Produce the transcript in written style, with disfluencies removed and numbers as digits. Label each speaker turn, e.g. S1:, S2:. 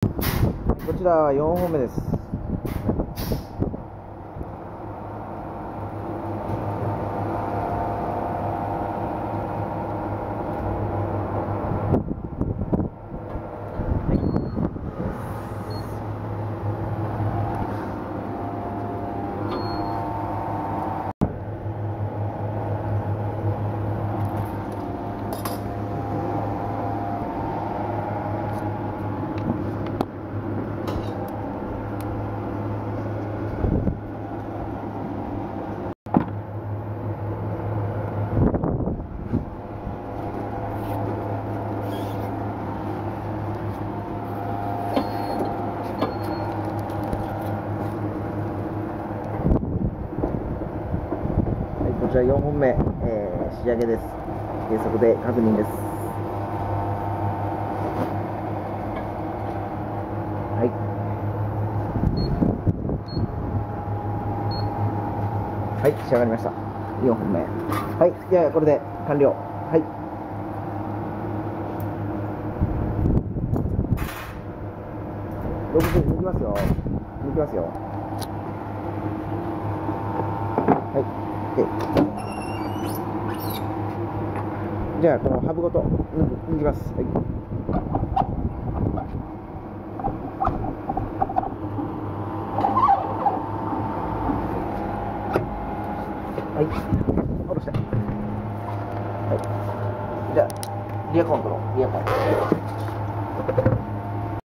S1: こちらは4本目です。こちら4本目、仕上げです。計測で確認です。はいはい、仕上がりました。4本目。はい、じゃあこれで完了。はい、60抜きますよ。抜きますよ。はい、OK。じゃあこのハブごと抜きます。はい、はい、下ろして。はい、じゃあリアコントロール、リアコン。